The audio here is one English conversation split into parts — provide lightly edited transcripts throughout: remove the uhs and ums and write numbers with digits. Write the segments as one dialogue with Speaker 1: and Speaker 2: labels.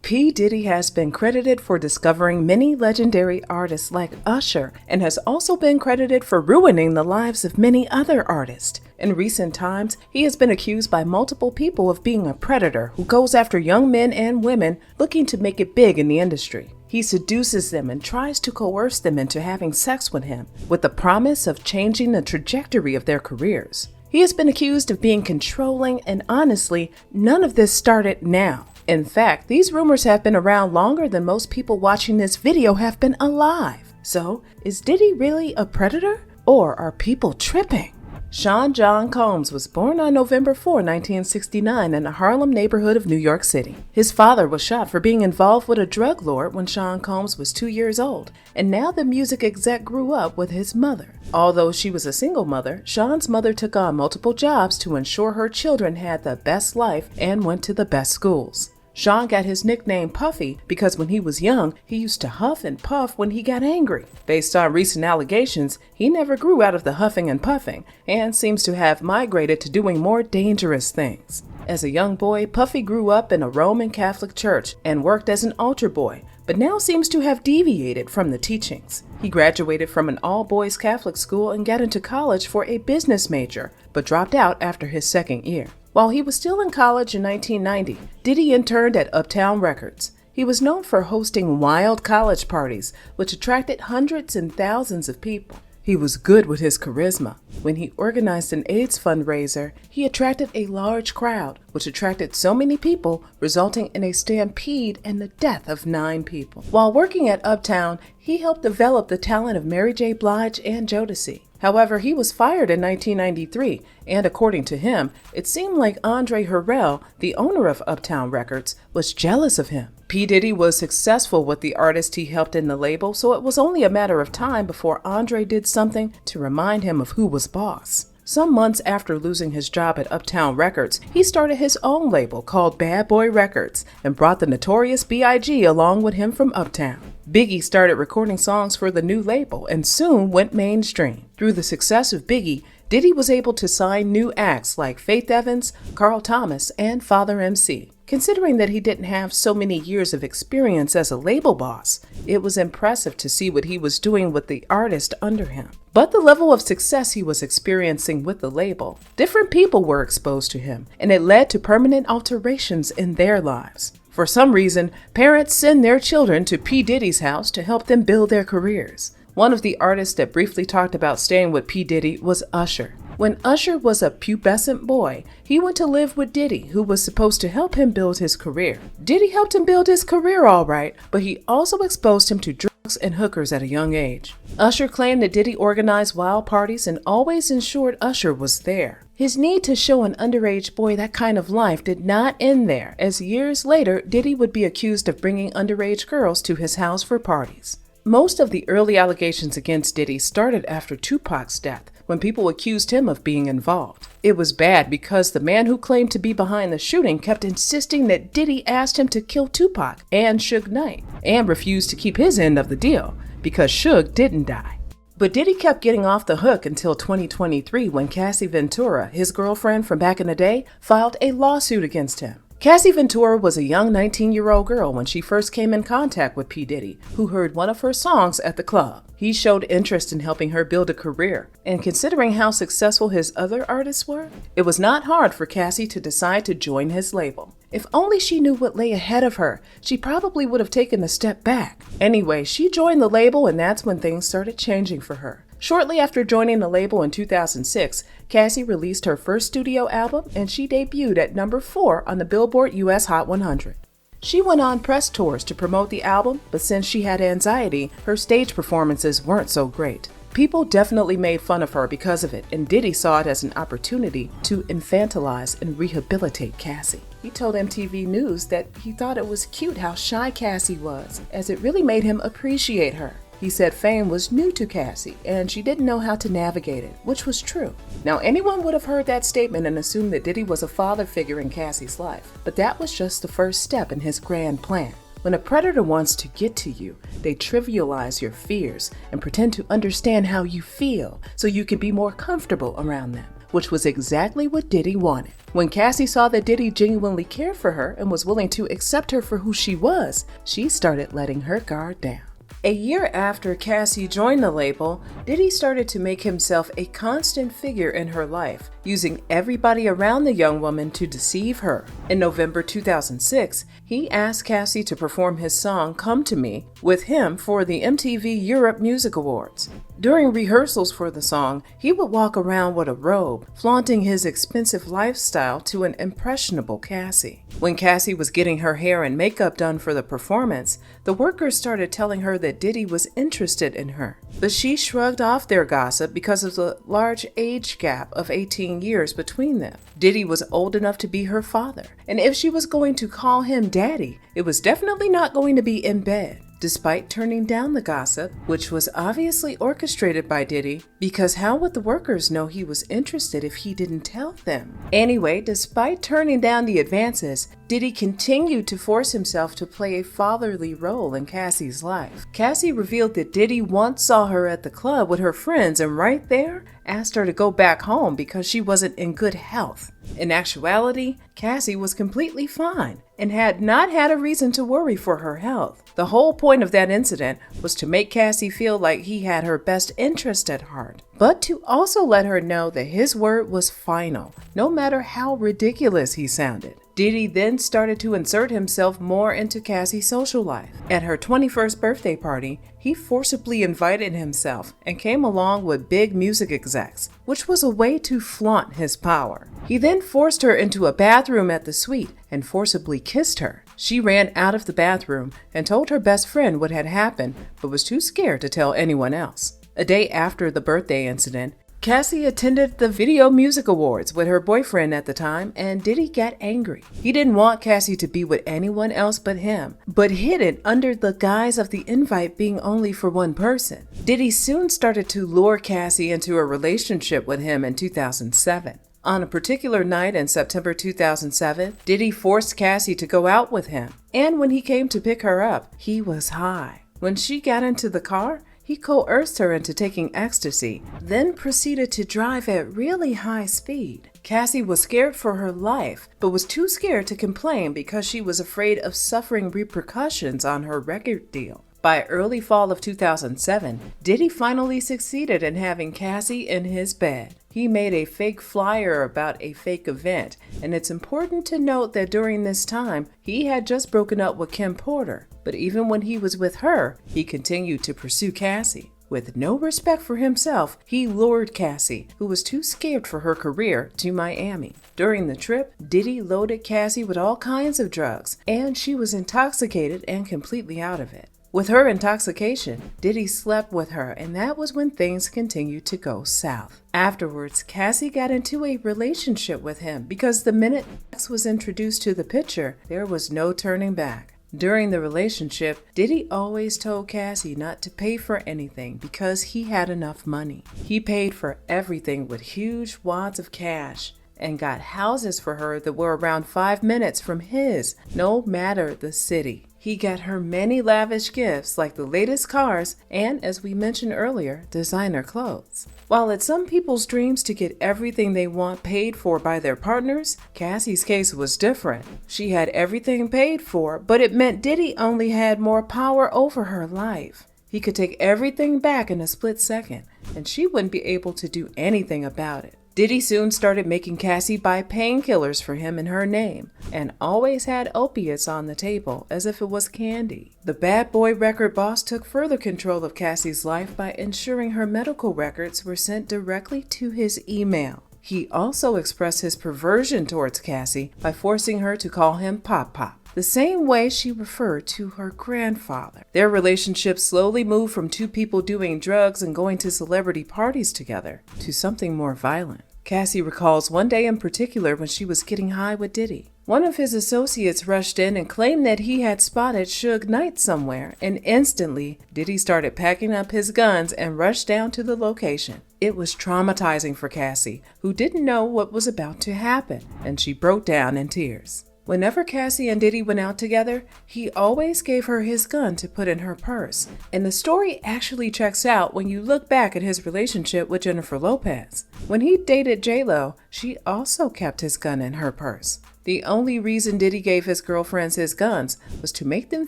Speaker 1: P. Diddy has been credited for discovering many legendary artists like Usher and has also been credited for ruining the lives of many other artists. In recent times, he has been accused by multiple people of being a predator who goes after young men and women looking to make it big in the industry. He seduces them and tries to coerce them into having sex with him, with the promise of changing the trajectory of their careers. He has been accused of being controlling, and honestly, none of this started now. In fact, these rumors have been around longer than most people watching this video have been alive. So, is Diddy really a predator? Or are people tripping? Sean John Combs was born on November 4, 1969 in the Harlem neighborhood of New York City. His father was shot for being involved with a drug lord when Sean Combs was 2 years old, and now the music exec grew up with his mother. Although she was a single mother, Sean's mother took on multiple jobs to ensure her children had the best life and went to the best schools. Sean got his nickname Puffy because when he was young, he used to huff and puff when he got angry. Based on recent allegations, he never grew out of the huffing and puffing and seems to have migrated to doing more dangerous things. As a young boy, Puffy grew up in a Roman Catholic church and worked as an altar boy, but now seems to have deviated from the teachings. He graduated from an all-boys Catholic school and got into college for a business major, but dropped out after his second year. While he was still in college in 1990, Diddy interned at Uptown Records. He was known for hosting wild college parties, which attracted hundreds and thousands of people. He was good with his charisma. When he organized an AIDS fundraiser, he attracted a large crowd, which attracted so many people, resulting in a stampede and the death of 9 people. While working at Uptown, he helped develop the talent of Mary J. Blige and Jodeci. However, he was fired in 1993, and according to him, it seemed like Andre Harrell, the owner of Uptown Records, was jealous of him. P. Diddy was successful with the artist he helped in the label, so it was only a matter of time before Andre did something to remind him of who was boss. Some months after losing his job at Uptown Records, he started his own label called Bad Boy Records and brought the notorious B.I.G. along with him from Uptown. Biggie started recording songs for the new label and soon went mainstream. Through the success of Biggie, Diddy was able to sign new acts like Faith Evans, Carl Thomas, and Father MC. Considering that he didn't have so many years of experience as a label boss, it was impressive to see what he was doing with the artist under him. But the level of success he was experiencing with the label, different people were exposed to him, and it led to permanent alterations in their lives. For some reason, parents send their children to P. Diddy's house to help them build their careers. One of the artists that briefly talked about staying with P. Diddy was Usher. When Usher was a pubescent boy, he went to live with Diddy, who was supposed to help him build his career. Diddy helped him build his career all right, but he also exposed him to drugs and hookers at a young age. Usher claimed that Diddy organized wild parties and always ensured Usher was there. His need to show an underage boy that kind of life did not end there, as years later, Diddy would be accused of bringing underage girls to his house for parties. Most of the early allegations against Diddy started after Tupac's death, when people accused him of being involved. It was bad because the man who claimed to be behind the shooting kept insisting that Diddy asked him to kill Tupac and Suge Knight, and refused to keep his end of the deal because Suge didn't die. But Diddy kept getting off the hook until 2023 when Cassie Ventura, his girlfriend from back in the day, filed a lawsuit against him. Cassie Ventura was a young 19-year-old girl when she first came in contact with P. Diddy, who heard one of her songs at the club. He showed interest in helping her build a career, and considering how successful his other artists were, it was not hard for Cassie to decide to join his label. If only she knew what lay ahead of her, she probably would have taken a step back. Anyway, she joined the label, and that's when things started changing for her. Shortly after joining the label in 2006, Cassie released her first studio album, and she debuted at number 4 on the Billboard US Hot 100. She went on press tours to promote the album, but since she had anxiety, her stage performances weren't so great. People definitely made fun of her because of it, and Diddy saw it as an opportunity to infantilize and rehabilitate Cassie. He told MTV News that he thought it was cute how shy Cassie was, as it really made him appreciate her. He said fame was new to Cassie, and she didn't know how to navigate it, which was true. Now, anyone would have heard that statement and assumed that Diddy was a father figure in Cassie's life, but that was just the first step in his grand plan. When a predator wants to get to you, they trivialize your fears and pretend to understand how you feel so you can be more comfortable around them. which was exactly what Diddy wanted. When Cassie saw that Diddy genuinely cared for her and was willing to accept her for who she was, she started letting her guard down. A year after Cassie joined the label, Diddy started to make himself a constant figure in her life, using everybody around the young woman to deceive her. In November 2006, he asked Cassie to perform his song Come to Me with him for the MTV Europe Music Awards. During rehearsals for the song, he would walk around with a robe, flaunting his expensive lifestyle to an impressionable Cassie. When Cassie was getting her hair and makeup done for the performance, the workers started telling her that Diddy was interested in her. But she shrugged off their gossip because of the large age gap of 18 years between them. Diddy was old enough to be her father, and if she was going to call him daddy, it was definitely not going to be in bed. Despite turning down the gossip, which was obviously orchestrated by Diddy, because how would the workers know he was interested if he didn't tell them? Anyway, despite turning down the advances, Diddy continued to force himself to play a fatherly role in Cassie's life. Cassie revealed that Diddy once saw her at the club with her friends and right there asked her to go back home because she wasn't in good health. In actuality, Cassie was completely fine and had not had a reason to worry for her health. The whole point of that incident was to make Cassie feel like he had her best interest at heart, but to also let her know that his word was final, no matter how ridiculous he sounded. Diddy then started to insert himself more into Cassie's social life. At her 21st birthday party, he forcibly invited himself and came along with big music execs, which was a way to flaunt his power. He then forced her into a bathroom at the suite and forcibly kissed her. She ran out of the bathroom and told her best friend what had happened, but was too scared to tell anyone else. A day after the birthday incident, Cassie attended the Video Music Awards with her boyfriend at the time, and Diddy got angry. He didn't want Cassie to be with anyone else but him, but hid it under the guise of the invite being only for one person. Diddy soon started to lure Cassie into a relationship with him in 2007. On a particular night in September 2007, Diddy forced Cassie to go out with him, and when he came to pick her up, he was high. When she got into the car, he coerced her into taking ecstasy, then proceeded to drive at really high speed. Cassie was scared for her life, but was too scared to complain because she was afraid of suffering repercussions on her record deal. By early fall of 2007, Diddy finally succeeded in having Cassie in his bed. He made a fake flyer about a fake event, and it's important to note that during this time, he had just broken up with Kim Porter. But even when he was with her, he continued to pursue Cassie. With no respect for himself, he lured Cassie, who was too scared for her career, to Miami. During the trip, Diddy loaded Cassie with all kinds of drugs, and she was intoxicated and completely out of it. With her intoxication, Diddy slept with her, and that was when things continued to go south. Afterwards, Cassie got into a relationship with him because the minute sex was introduced to the picture, there was no turning back. During the relationship, Diddy always told Cassie not to pay for anything because he had enough money. He paid for everything with huge wads of cash and got houses for her that were around 5 minutes from his, no matter the city. He got her many lavish gifts like the latest cars and, as we mentioned earlier, designer clothes. While it's some people's dreams to get everything they want paid for by their partners, Cassie's case was different. She had everything paid for, but it meant Diddy only had more power over her life. He could take everything back in a split second, and she wouldn't be able to do anything about it. Diddy soon started making Cassie buy painkillers for him in her name, and always had opiates on the table as if it was candy. The bad boy record boss took further control of Cassie's life by ensuring her medical records were sent directly to his email. He also expressed his perversion towards Cassie by forcing her to call him Pop Pop, the same way she referred to her grandfather. Their relationship slowly moved from two people doing drugs and going to celebrity parties together to something more violent. Cassie recalls one day in particular when she was getting high with Diddy. One of his associates rushed in and claimed that he had spotted Suge Knight somewhere, and instantly, Diddy started packing up his guns and rushed down to the location. It was traumatizing for Cassie, who didn't know what was about to happen, and she broke down in tears. Whenever Cassie and Diddy went out together, he always gave her his gun to put in her purse. And the story actually checks out when you look back at his relationship with Jennifer Lopez. When he dated J-Lo, she also kept his gun in her purse. The only reason Diddy gave his girlfriends his guns was to make them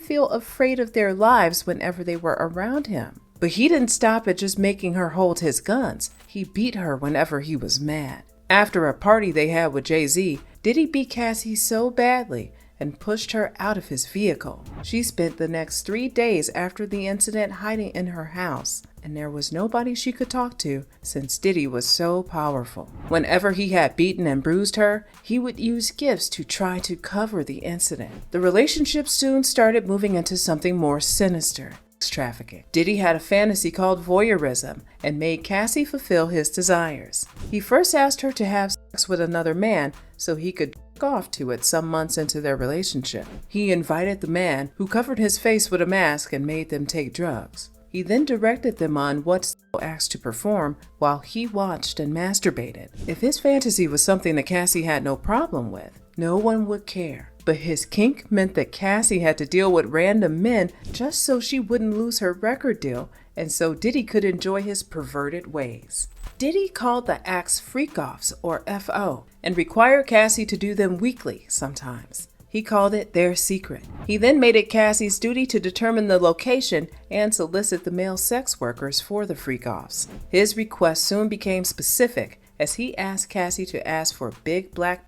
Speaker 1: feel afraid of their lives whenever they were around him. But he didn't stop at just making her hold his guns. He beat her whenever he was mad. After a party they had with Jay-Z, Diddy beat Cassie so badly and pushed her out of his vehicle. She spent the next 3 days after the incident hiding in her house, and there was nobody she could talk to since Diddy was so powerful. Whenever he had beaten and bruised her, he would use gifts to try to cover the incident. The relationship soon started moving into something more sinister. Trafficking. Diddy had a fantasy called voyeurism and made Cassie fulfill his desires. He first asked her to have sex with another man so he could jerk off to it some months into their relationship. He invited the man, who covered his face with a mask and made them take drugs. He then directed them on what acts to perform while he watched and masturbated. If his fantasy was something that Cassie had no problem with, no one would care. But his kink meant that Cassie had to deal with random men just so she wouldn't lose her record deal, and so Diddy could enjoy his perverted ways. Diddy called the acts freak-offs, or FO, and required Cassie to do them weekly sometimes. He called it their secret. He then made it Cassie's duty to determine the location and solicit the male sex workers for the freak-offs. His request soon became specific as he asked Cassie to ask for big black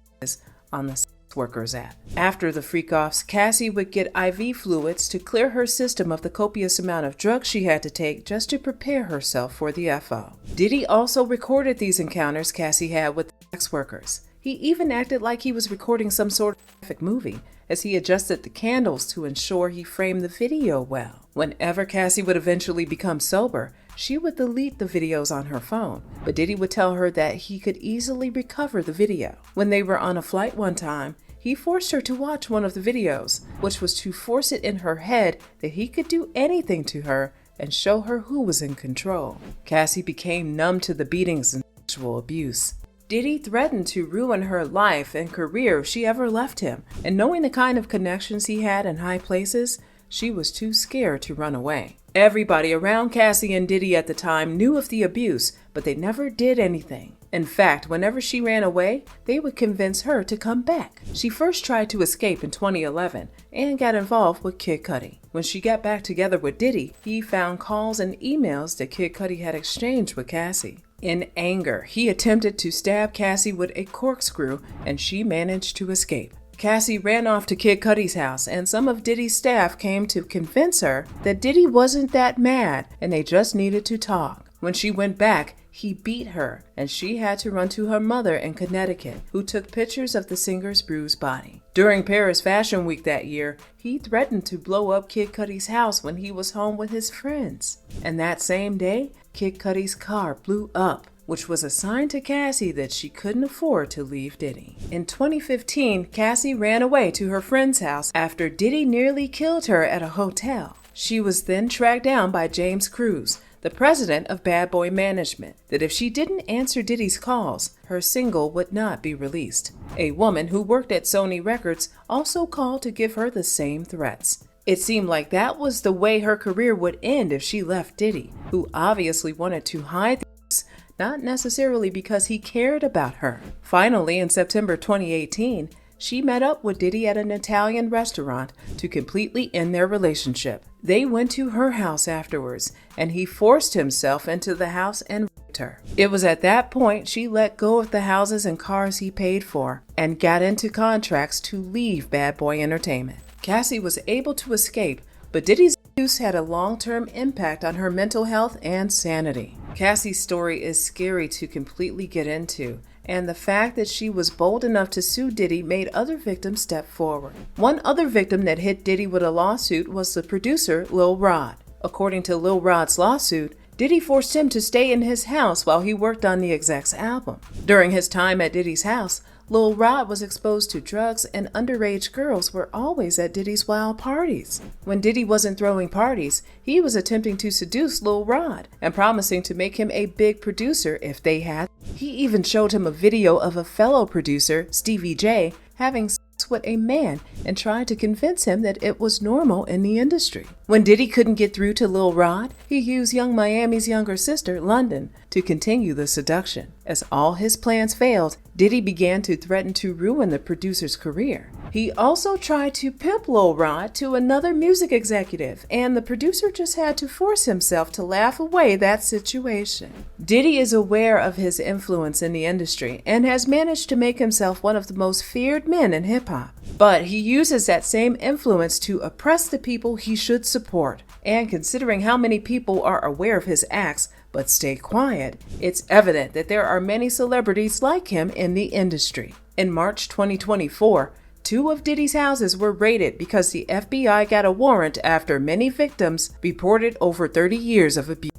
Speaker 1: on the workers app. After the freak-offs, Cassie would get IV fluids to clear her system of the copious amount of drugs she had to take just to prepare herself for the FO. Diddy also recorded these encounters Cassie had with sex workers. He even acted like he was recording some sort of graphic movie as he adjusted the candles to ensure he framed the video well. Whenever Cassie would eventually become sober, she would delete the videos on her phone, but Diddy would tell her that he could easily recover the video. When they were on a flight one time, he forced her to watch one of the videos, which was to force it in her head that he could do anything to her and show her who was in control. Cassie became numb to the beatings and sexual abuse. Diddy threatened to ruin her life and career if she ever left him, and knowing the kind of connections he had in high places, she was too scared to run away. Everybody around Cassie and Diddy at the time knew of the abuse, but they never did anything. In fact, whenever she ran away, they would convince her to come back. She first tried to escape in 2011 and got involved with Kid Cudi. When she got back together with Diddy, he found calls and emails that Kid Cudi had exchanged with Cassie. In anger, he attempted to stab Cassie with a corkscrew, and she managed to escape. Cassie ran off to Kid Cudi's house, and some of Diddy's staff came to convince her that Diddy wasn't that mad and they just needed to talk. When she went back, he beat her, and she had to run to her mother in Connecticut, who took pictures of the singer's bruised body. During Paris Fashion Week that year, he threatened to blow up Kid Cudi's house when he was home with his friends. And that same day, Kid Cudi's car blew up, which was a sign to Cassie that she couldn't afford to leave Diddy. In 2015, Cassie ran away to her friend's house after Diddy nearly killed her at a hotel. She was then tracked down by James Cruz, the president of Bad Boy Management, that if she didn't answer Diddy's calls, her single would not be released. A woman who worked at Sony Records also called to give her the same threats. It seemed like that was the way her career would end if she left Diddy, who obviously wanted to hide things, not necessarily because he cared about her. Finally, in September 2018, she met up with Diddy at an Italian restaurant to completely end their relationship. They went to her house afterwards, and he forced himself into the house and raped her. It was at that point she let go of the houses and cars he paid for and got into contracts to leave Bad Boy Entertainment. Cassie was able to escape, but Diddy's abuse had a long-term impact on her mental health and sanity. Cassie's story is scary to completely get into, and the fact that she was bold enough to sue Diddy made other victims step forward. One other victim that hit Diddy with a lawsuit was the producer Lil Rod. According to Lil Rod's lawsuit, Diddy forced him to stay in his house while he worked on the exec's album. During his time at Diddy's house, Lil Rod was exposed to drugs, and underage girls were always at Diddy's wild parties. When Diddy wasn't throwing parties, he was attempting to seduce Lil Rod and promising to make him a big producer if they had. He even showed him a video of a fellow producer, Stevie J, having sex sex with a man and tried to convince him that it was normal in the industry. When Diddy couldn't get through to Lil Rod, he used Young Miami's younger sister, London, to continue the seduction. As all his plans failed, Diddy began to threaten to ruin the producer's career. He also tried to pimp Lil Rod to another music executive, and the producer just had to force himself to laugh away that situation. Diddy is aware of his influence in the industry and has managed to make himself one of the most feared men in hip-hop. But he uses that same influence to oppress the people he should support. And considering how many people are aware of his acts but stay quiet, it's evident that there are many celebrities like him in the industry. In March 2024, 2 of Diddy's houses were raided because the FBI got a warrant after many victims reported over 30 years of abuse.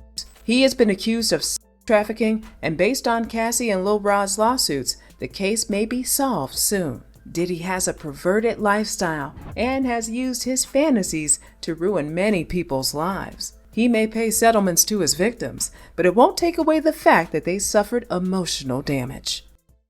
Speaker 1: He has been accused of trafficking, and based on Cassie and Lil Rod's lawsuits, the case may be solved soon. Diddy has a perverted lifestyle and has used his fantasies to ruin many people's lives. He may pay settlements to his victims, but it won't take away the fact that they suffered emotional damage.